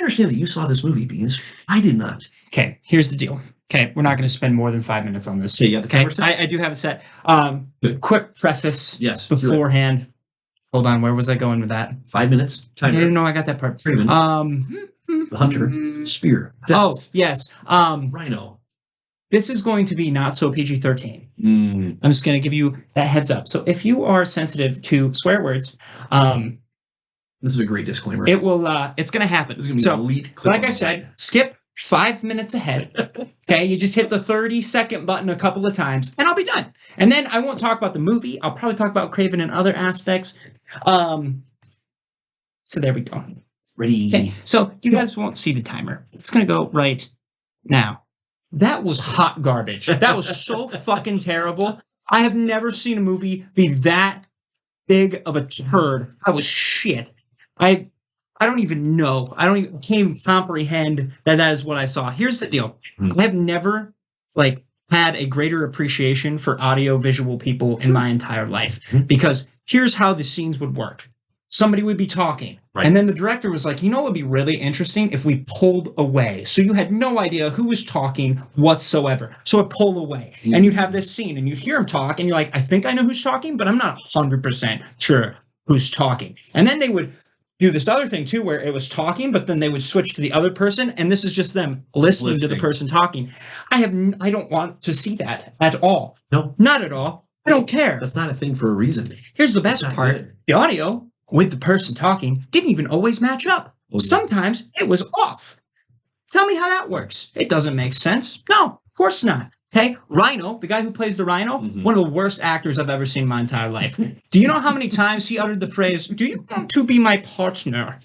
understand that you saw this movie, Beans. I did not. Okay, here's the deal. Okay, we're not going to spend more than 5 minutes on this. Okay, you got the timer set? I do have it set. Quick preface beforehand. Hold on, where was I going with that? 5 minutes. Timer. No, I got that part. Kraven. The hunter. Spear. Vest. Oh, yes. Rhino. This is going to be not so PG-13. I'm just going to give you that heads up. So if you are sensitive to swear words, this is a great disclaimer. It will. It's going to happen. This is going to be an elite clip. Like I said, skip 5 minutes ahead. Okay, you just hit the 30-second button a couple of times, and I'll be done. And then I won't talk about the movie. I'll probably talk about Kraven and other aspects. So there we go. Ready. Okay, so you guys won't see the timer. It's going to go right now. That was hot garbage. That was so fucking terrible. I have never seen a movie be that big of a turd. That was shit. I don't even know. Can't even comprehend that is what I saw. Here's the deal. I have never, had a greater appreciation for audio-visual people in my entire life. Because here's how the scenes would work. Somebody would be talking. Right. And then the director was like, what would be really interesting if we pulled away. So you had no idea who was talking whatsoever. So it pulled away. And you'd have this scene and you'd hear him talk and you're like, I think I know who's talking, but I'm not 100% sure who's talking. And then they would do this other thing too, where it was talking, but then they would switch to the other person. And this is just them listening to the person talking. I don't want to see that at all. No, not at all. I don't care. That's not a thing for a reason. Here's the best part. Good. The audio with the person talking didn't even always match up. Oh, yeah. Sometimes it was off. Tell me how that works. It doesn't make sense. No, of course not. Okay, Rhino, the guy who plays the Rhino, one of the worst actors I've ever seen in my entire life. Do you know how many times he uttered the phrase, "Do you want to be my partner?"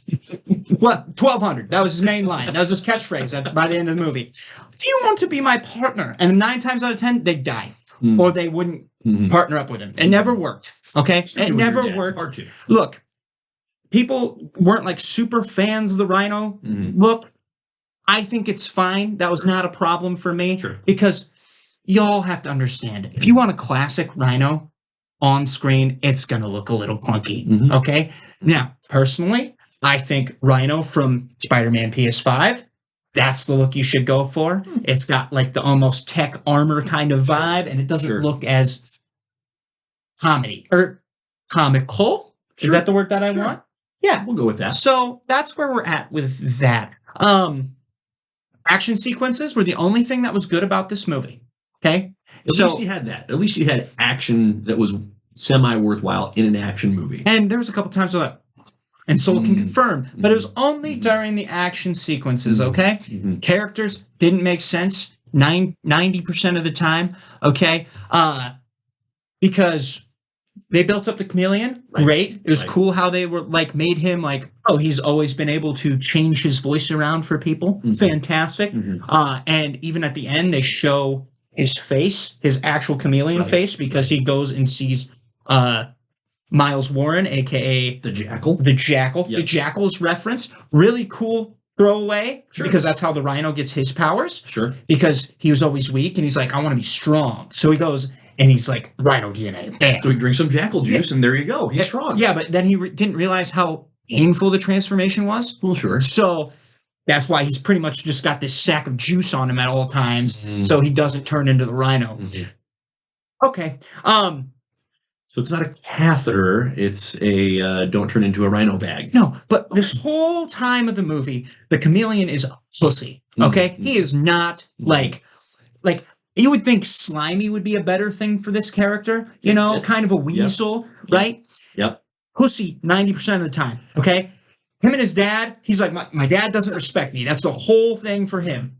What? 1,200. That was his main line. That was his catchphrase by the end of the movie. Do you want to be my partner? And 9 times out of 10, they'd die. Or they wouldn't partner up with him. It never worked. Okay? It never worked. Look, people weren't super fans of the Rhino. Look, I think it's fine. That was not a problem for me. Sure. Because y'all have to understand, if you want a classic Rhino on screen, it's going to look a little clunky. Okay? Now, personally, I think Rhino from Spider-Man PS5, that's the look you should go for. It's got the almost tech armor kind of vibe, and it doesn't look as comedy or comical. Is that the word that I want? Yeah. We'll go with that. So that's where we're at with that. Action sequences were the only thing that was good about this movie. Okay? At least you had that. At least you had action that was semi-worthwhile in an action movie. And there was a couple times where and Soul can confirm, but it was only during the action sequences, okay? Characters didn't make sense 90% of the time, okay? Because they built up the chameleon, great. It was cool how they were made him he's always been able to change his voice around for people. Fantastic. And even at the end, they show his face, his actual chameleon face, because he goes and sees Miles Warren, a.k.a. The Jackal. The Jackal. Yep. The Jackal's reference. Really cool throwaway, because that's how the Rhino gets his powers. Sure. Because he was always weak, and he's like, I want to be strong. So he goes, and he's like, Rhino DNA. Bam. So he drinks some Jackal juice, and there you go. He's strong. Yeah, but then he didn't realize how painful the transformation was. Well, sure. So that's why he's pretty much just got this sack of juice on him at all times, so he doesn't turn into the Rhino. Okay. So it's not a catheter, it's a don't turn into a Rhino bag. No, but this whole time of the movie, the chameleon is a pussy, okay? He is not you would think slimy would be a better thing for this character, kind of a weasel, right? Yep. Pussy 90% of the time, okay? Him and his dad, he's like, my dad doesn't respect me. That's the whole thing for him.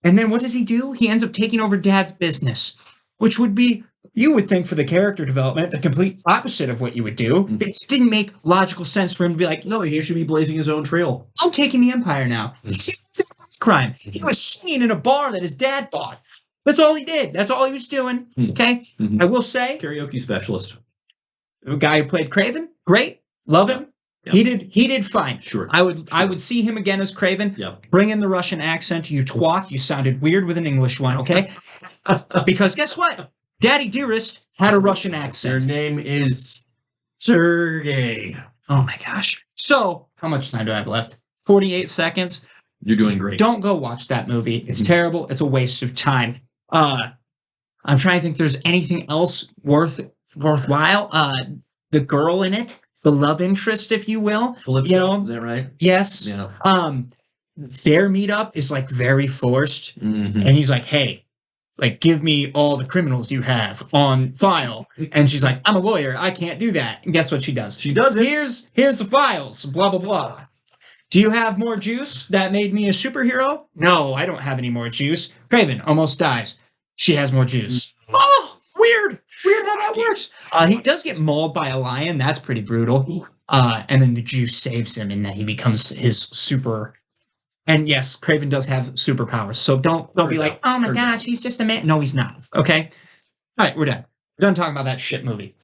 And then what does he do? He ends up taking over dad's business, which would be, you would think for the character development, the complete opposite of what you would do. It didn't make logical sense for him to be like, no, he should be blazing his own trail. I'm taking the empire now. Crime. He was singing in a bar that his dad bought. That's all he did. That's all he was doing. Okay? I will say, karaoke specialist. The guy who played Kraven, great. Love him. Yep. He did fine. Sure. I would see him again as Kraven. Yep. Bring in the Russian accent, you twat. You sounded weird with an English one, okay? Because guess what? Daddy Dearest had a Russian accent. Their name is Sergey. Oh my gosh. So, how much time do I have left? 48 seconds. You're doing great. Don't go watch that movie. It's terrible. It's a waste of time. I'm trying to think if there's anything else worthwhile. The girl in it, the love interest, if you will. Calypso, is that right? Yes. Yeah. Their meetup is like very forced. Mm-hmm. And he's like, hey, like, give me all the criminals you have on file. And she's like, I'm a lawyer. I can't do that. And guess what she does? She does it. Here's the files, blah, blah, blah. Do you have more juice that made me a superhero? No, I don't have any more juice. Kraven almost dies. She has more juice. Oh, weird. Weird how that works. He does get mauled by a lion. That's pretty brutal. And then the juice saves him and that he becomes his super. And yes, Kraven does have superpowers. So don't be like, oh my gosh, he's just a man. No, he's not. Okay? All right, we're done. We're done talking about that shit movie.